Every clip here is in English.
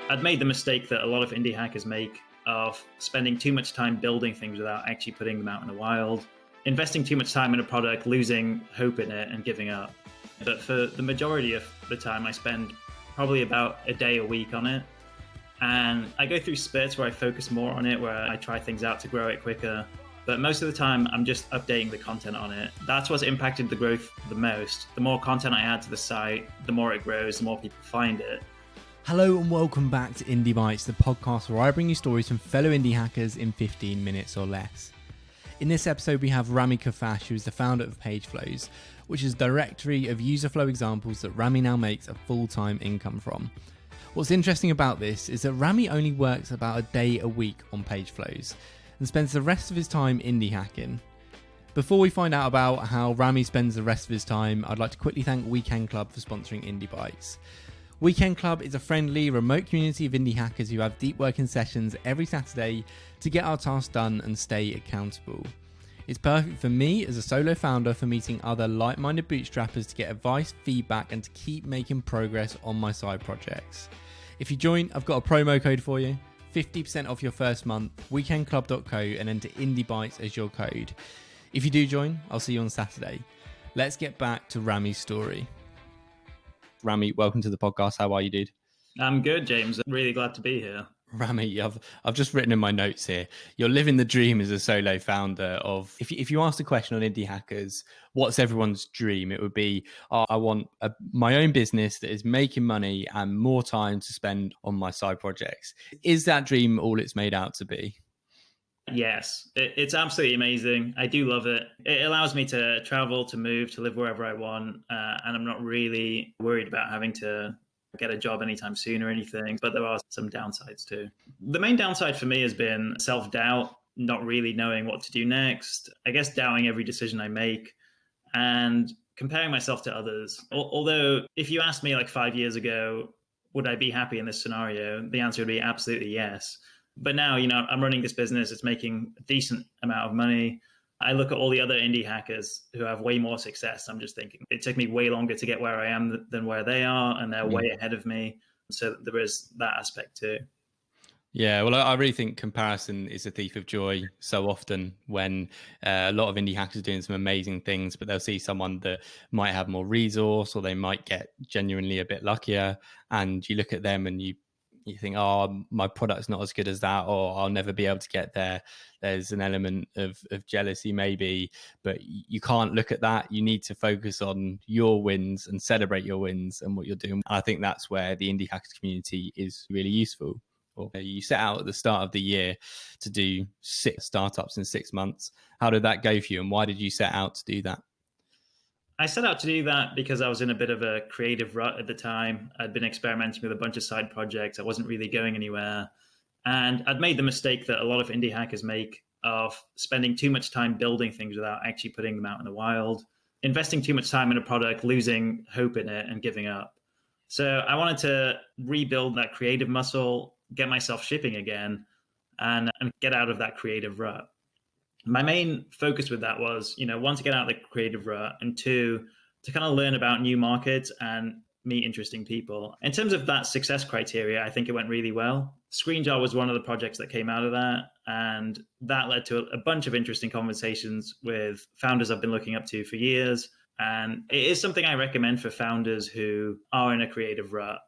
I'd made the mistake that a lot of indie hackers make of spending too much time building things without actually putting them out in the wild, investing too much time in a product, losing hope in it and giving up. But for the majority of the time, I spend probably about a day a week on it. And I go through spurts where I focus more on it, where I try things out to grow it quicker. But most of the time, I'm just updating the content on it. That's what's impacted the growth the most. The more content I add to the site, the more it grows, the more people find it. Hello and welcome back to Indie Bites, the podcast where I bring you stories from fellow indie hackers in 15 minutes or less. In this episode, we have Ramy Khuffash, who is the founder of PageFlows, which is a directory of user flow examples that Ramy now makes a full-time income from. What's interesting about this is that Ramy only works about a day a week on PageFlows and spends the rest of his time indie hacking. Before we find out about how Ramy spends the rest of his time, I'd like to quickly thank Weekend Club for sponsoring Indie Bites. Weekend Club is a friendly, remote community of indie hackers who have deep working sessions every Saturday to get our tasks done and stay accountable. It's perfect for me as a solo founder for meeting other like-minded bootstrappers to get advice, feedback, and to keep making progress on my side projects. If you join, I've got a promo code for you, 50% off your first month, weekendclub.co, and enter IndieBytes as your code. If you do join, I'll see you on Saturday. Let's get back to Ramy's story. Ramy, welcome to the podcast. How are you, dude? I'm good, James. I'm really glad to be here. Ramy, I've just written in my notes here, you're living the dream as a solo founder of, if you asked a question on indie hackers, what's everyone's dream? It would be, I want my own business that is making money and more time to spend on my side projects. Is that dream all it's made out to be? Yes, it's absolutely amazing. I do love it. It allows me to travel, to move, to live wherever I want. And I'm not really worried about having to get a job anytime soon or anything. But there are some downsides too. The main downside for me has been self-doubt, not really knowing what to do next. I guess doubting every decision I make and comparing myself to others. Although if you asked me like 5 years ago, would I be happy in this scenario? The answer would be absolutely yes. But now, I'm running this business. It's making a decent amount of money. I look at all the other indie hackers who have way more success. I'm just thinking it took me way longer to get where I am than where they are, and they're way ahead of me. So there is that aspect too. Yeah, well, I really think comparison is a thief of joy so often when a lot of indie hackers are doing some amazing things, but they'll see someone that might have more resource or they might get genuinely a bit luckier. And you look at them and you think, oh, my product's not as good as that, or I'll never be able to get there. There's an element of jealousy maybe, but you can't look at that. You need to focus on your wins and celebrate your wins and what you're doing. And I think that's where the indie hackers community is really useful. You set out at the start of the year to do 6 startups in 6 months. How did that go for you, and why did you set out to do that? I set out to do that because I was in a bit of a creative rut at the time. I'd been experimenting with a bunch of side projects. I wasn't really going anywhere. And I'd made the mistake that a lot of indie hackers make of spending too much time building things without actually putting them out in the wild, investing too much time in a product, losing hope in it and giving up. So I wanted to rebuild that creative muscle, get myself shipping again, and get out of that creative rut. My main focus with that was, one, to get out of the creative rut, and 2, to kind of learn about new markets and meet interesting people. In terms of that success criteria, I think it went really well. ScreenJar was one of the projects that came out of that, and that led to a bunch of interesting conversations with founders I've been looking up to for years. And it is something I recommend for founders who are in a creative rut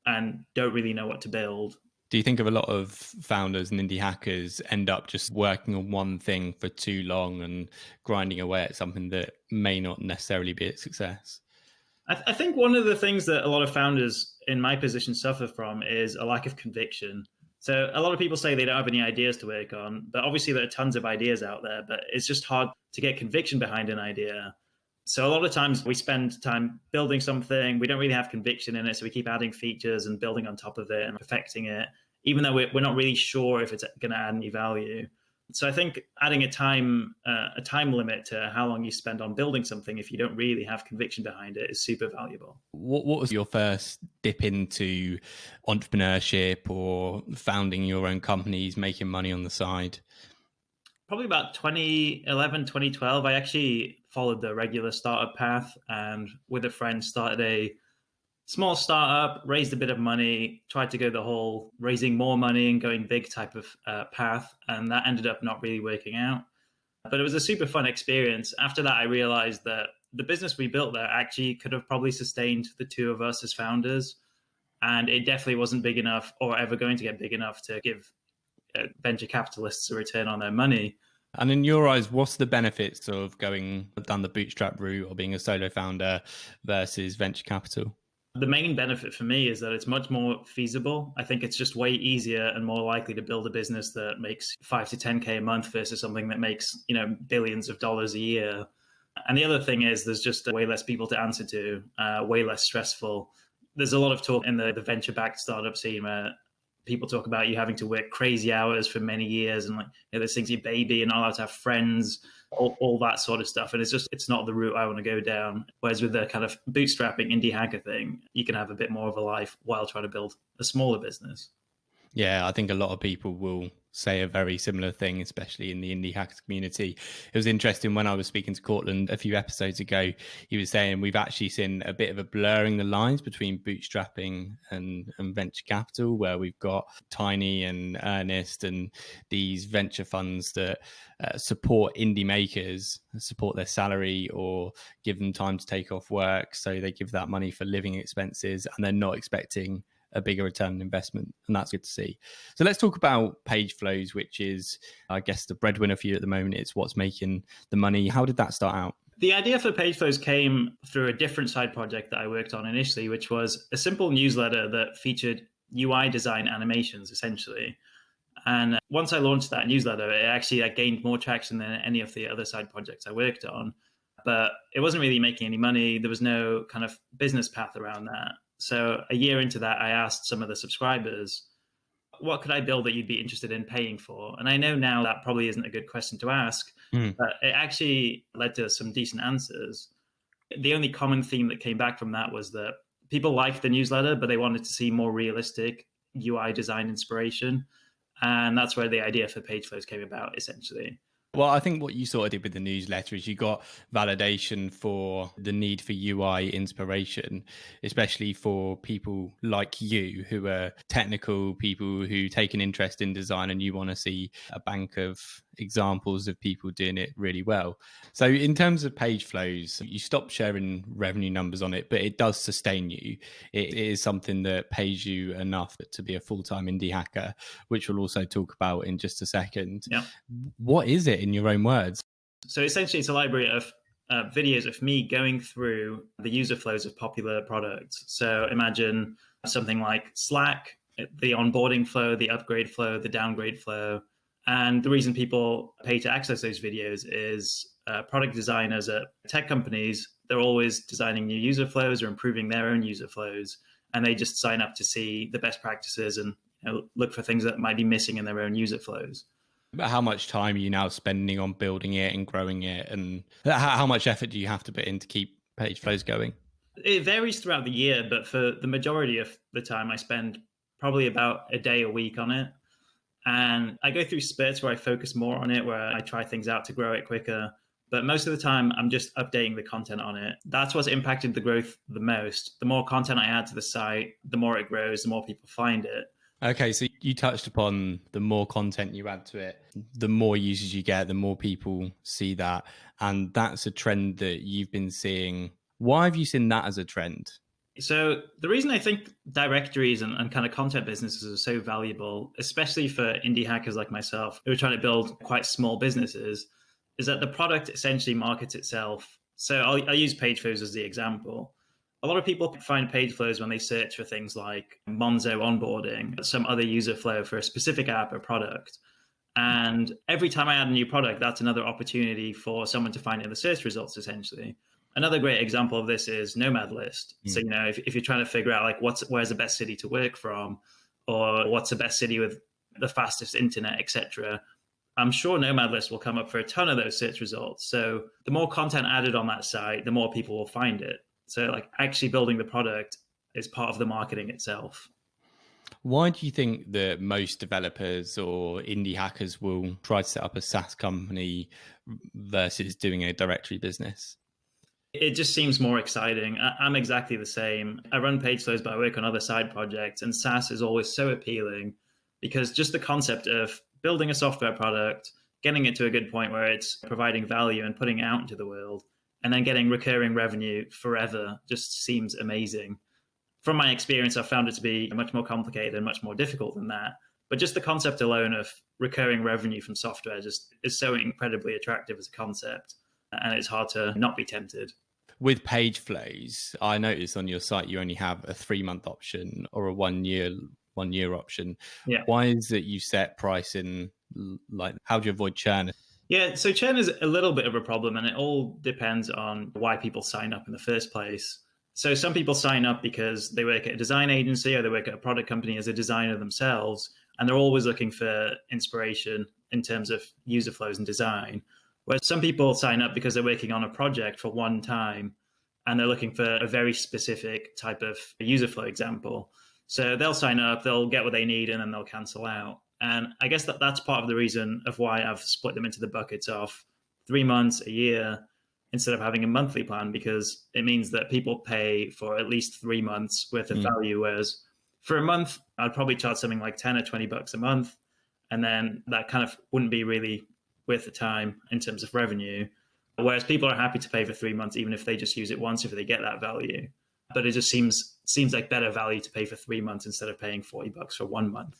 and don't really know what to build. Do you think of a lot of founders and indie hackers end up just working on one thing for too long and grinding away at something that may not necessarily be a success? I think one of the things that a lot of founders in my position suffer from is a lack of conviction. So a lot of people say they don't have any ideas to work on, but obviously there are tons of ideas out there, but it's just hard to get conviction behind an idea. So a lot of times we spend time building something, we don't really have conviction in it, so we keep adding features and building on top of it and perfecting it, even though we're not really sure if it's going to add any value. So I think adding a time limit to how long you spend on building something, if you don't really have conviction behind it, is super valuable. What was your first dip into entrepreneurship or founding your own companies, making money on the side? Probably about 2011, 2012, I actually followed the regular startup path and with a friend started a Small startup, raised a bit of money, tried to go the whole raising more money and going big type of path. And that ended up not really working out. But it was a super fun experience. After that, I realized that the business we built there actually could have probably sustained the two of us as founders. And it definitely wasn't big enough or ever going to get big enough to give venture capitalists a return on their money. And in your eyes, what's the benefits of going down the bootstrap route or being a solo founder versus venture capital? The main benefit for me is that it's much more feasible. I think it's just way easier and more likely to build a business that makes 5 to 10K a month versus something that makes, billions of dollars a year. And the other thing is there's just way less people to answer to, way less stressful. There's a lot of talk in the venture-backed startup scene where people talk about you having to work crazy hours for many years and this thing's your baby and not allowed to have friends, all that sort of stuff. And it's not the route I want to go down. Whereas with the kind of bootstrapping indie hacker thing, you can have a bit more of a life while trying to build a smaller business. Yeah, I think a lot of people will say a very similar thing, especially in the indie hackers community. It was interesting when I was speaking to Cortland a few episodes ago, he was saying we've actually seen a bit of a blurring the lines between bootstrapping and venture capital, where we've got Tiny and Earnest and these venture funds that support indie makers, support their salary or give them time to take off work. So they give that money for living expenses and they're not expecting a bigger return on investment, and that's good to see. So let's talk about page flows, which is, I guess, the breadwinner for you at the moment. It's what's making the money. How did that start out? The idea for page flows came through a different side project that I worked on initially, which was a simple newsletter that featured UI design animations, essentially. And once I launched that newsletter, it actually gained more traction than any of the other side projects I worked on. But it wasn't really making any money. There was no kind of business path around that. So a year into that, I asked some of the subscribers, what could I build that you'd be interested in paying for? And I know now that probably isn't a good question to ask, but it actually led to some decent answers. The only common theme that came back from that was that people liked the newsletter, but they wanted to see more realistic UI design inspiration. And that's where the idea for page flows came about, essentially. Well, I think what you sort of did with the newsletter is you got validation for the need for UI inspiration, especially for people like you who are technical people who take an interest in design and you want to see a bank of examples of people doing it really well. So in terms of page flows, you stopped sharing revenue numbers on it, but it does sustain you. It is something that pays you enough to be a full-time indie hacker, which we'll also talk about in just a second. Yeah. What is it in your own words? So essentially it's a library of videos of me going through the user flows of popular products. So imagine something like Slack, the onboarding flow, the upgrade flow, the downgrade flow. And the reason people pay to access those videos is product designers at tech companies, they're always designing new user flows or improving their own user flows. And they just sign up to see the best practices and look for things that might be missing in their own user flows. But how much time are you now spending on building it and growing it? And how much effort do you have to put in to keep page flows going? It varies throughout the year, but for the majority of the time, I spend probably about a day a week on it. And I go through spurts where I focus more on it, where I try things out to grow it quicker. But most of the time, I'm just updating the content on it. That's what's impacted the growth the most. The more content I add to the site, the more it grows, the more people find it. Okay, so you touched upon the more content you add to it, the more users you get, the more people see that. And that's a trend that you've been seeing. Why have you seen that as a trend? So the reason I think directories and kind of content businesses are so valuable, especially for indie hackers like myself who are trying to build quite small businesses, is that the product essentially markets itself. So I'll use page flows as the example. A lot of people find page flows when they search for things like Monzo onboarding, some other user flow for a specific app or product. And every time I add a new product, that's another opportunity for someone to find it in the search results, essentially. Another great example of this is Nomad List. So, if you're trying to figure out like where's the best city to work from, or what's the best city with the fastest internet, etc., I'm sure Nomad List will come up for a ton of those search results. So the more content added on that site, the more people will find it. So like actually building the product is part of the marketing itself. Why do you think that most developers or indie hackers will try to set up a SaaS company versus doing a directory business? It just seems more exciting. I'm exactly the same. I run page flows, but I work on other side projects, and SaaS is always so appealing because just the concept of building a software product, getting it to a good point where it's providing value and putting it out into the world, and then getting recurring revenue forever just seems amazing. From my experience, I've found it to be much more complicated and much more difficult than that. But just the concept alone of recurring revenue from software just is so incredibly attractive as a concept, and it's hard to not be tempted. With page flows, I noticed on your site you only have a 3-month option or a 1 year option. Yeah. Why is it you set pricing? Like, how do you avoid churn? Yeah, so churn is a little bit of a problem, and it all depends on why people sign up in the first place. So some people sign up because they work at a design agency or they work at a product company as a designer themselves, and they're always looking for inspiration in terms of user flows and design. Whereas some people sign up because they're working on a project for one time and they're looking for a very specific type of user flow example. So they'll sign up, they'll get what they need, and then they'll cancel out. And I guess that's part of the reason of why I've split them into the buckets of 3 months, a year, instead of having a monthly plan, because it means that people pay for at least 3 months worth of value. Whereas for a month, I'd probably charge something like 10 or 20 bucks a month. And then that kind of wouldn't be really worth the time in terms of revenue. Whereas people are happy to pay for 3 months, even if they just use it once, if they get that value. But it just seems like better value to pay for 3 months instead of paying 40 bucks for 1 month.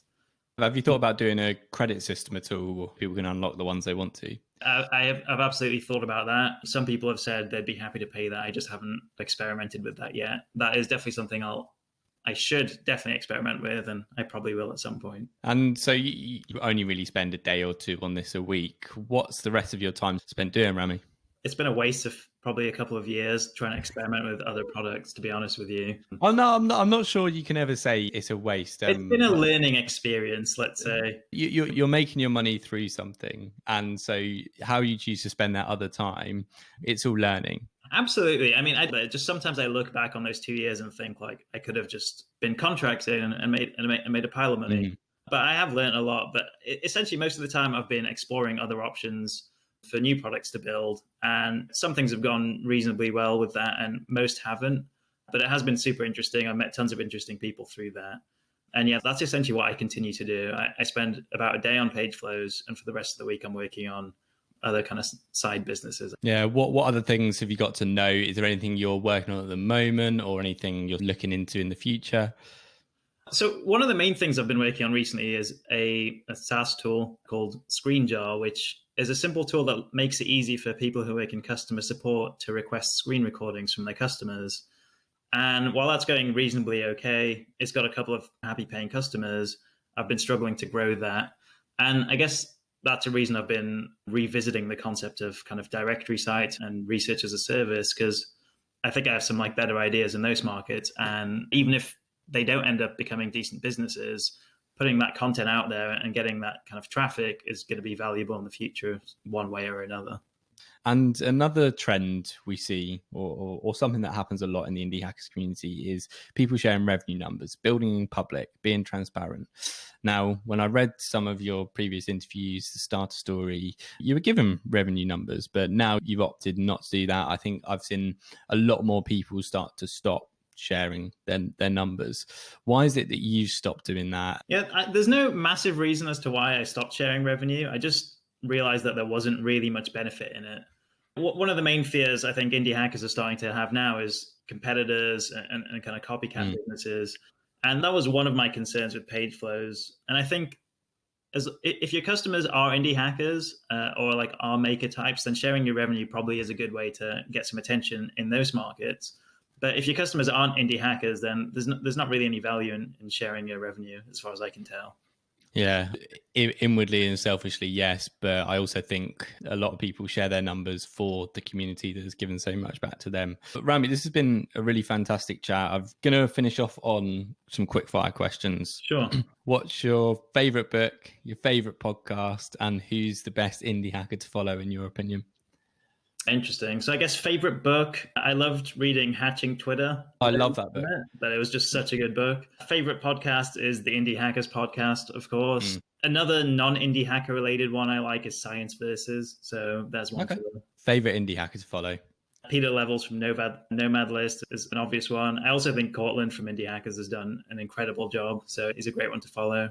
Have you thought about doing a credit system at all where people can unlock the ones they want to? I've absolutely thought about that. Some people have said they'd be happy to pay that. I just haven't experimented with that yet. That is definitely something I should definitely experiment with, and I probably will at some point. And so you only really spend a day or two on this a week. What's the rest of your time spent doing, Ramy? It's been a waste of probably a couple of years trying to experiment with other products, to be honest with you. Oh no, I'm not sure you can ever say it's a waste. It's been a learning experience, let's say. You're making your money through something, and so how you choose to spend that other time, it's all learning. Absolutely. I mean, sometimes I look back on those 2 years and think like I could have just been contracted and made a pile of money. But I have learned a lot. But essentially, most of the time I've been exploring other options for new products to build, and some things have gone reasonably well with that and most haven't. But it has been super interesting. I've met tons of interesting people through that. And yeah, that's essentially what I continue to do. I spend about a day on page flows, and for the rest of the week I'm working on other kind of side businesses. Yeah. What other things have you got to know? Is there anything you're working on at the moment or anything you're looking into in the future? So one of the main things I've been working on recently is a SaaS tool called ScreenJar, which is a simple tool that makes it easy for people who work in customer support to request screen recordings from their customers. And while that's going reasonably okay, it's got a couple of happy paying customers. I've been struggling to grow that. And I guess that's a reason I've been revisiting the concept of kind of directory sites and research as a service, because I think I have some like better ideas in those markets. And even if they don't end up becoming decent businesses, putting that content out there and getting that kind of traffic is going to be valuable in the future one way or another. And another trend we see, or something that happens a lot in the indie hackers community, is people sharing revenue numbers, building in public, being transparent. Now, when I read some of your previous interviews, the starter story, you were given revenue numbers, but now you've opted not to do that. I think I've seen a lot more people start to stop sharing their numbers. Why is it that you stopped doing that? Yeah, there's no massive reason as to why I stopped sharing revenue. I just realized that there wasn't really much benefit in it. One of the main fears I think indie hackers are starting to have now is competitors and kind of copycat businesses. And that was one of my concerns with page flows. And I think if your customers are indie hackers or like are maker types, then sharing your revenue probably is a good way to get some attention in those markets. But if your customers aren't indie hackers, then there's not really any value in sharing your revenue, as far as I can tell. Yeah, inwardly and selfishly, yes. But I also think a lot of people share their numbers for the community that has given so much back to them. But Ramy, this has been a really fantastic chat. I'm going to finish off on some quick fire questions. Sure. What's your favorite book, your favorite podcast, and who's the best indie hacker to follow in your opinion? Interesting. So I guess favorite book, I loved reading Hatching Twitter. I love that book. But it was just such a good book. Favorite podcast is the Indie Hackers podcast, of course. Another non-indie hacker related one I like is Science Versus. So there's one. Okay. Favorite indie hacker to follow? Peter Levels from Nomad List is an obvious one. I also think Cortland from Indie Hackers has done an incredible job. So he's a great one to follow.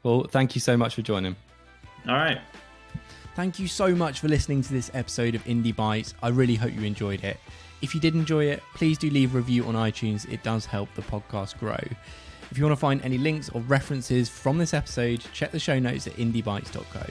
Well, thank you so much for joining. All right. Thank you so much for listening to this episode of Indie Bites. I really hope you enjoyed it. If you did enjoy it, please do leave a review on iTunes. It does help the podcast grow. If you want to find any links or references from this episode, check the show notes at indiebites.co.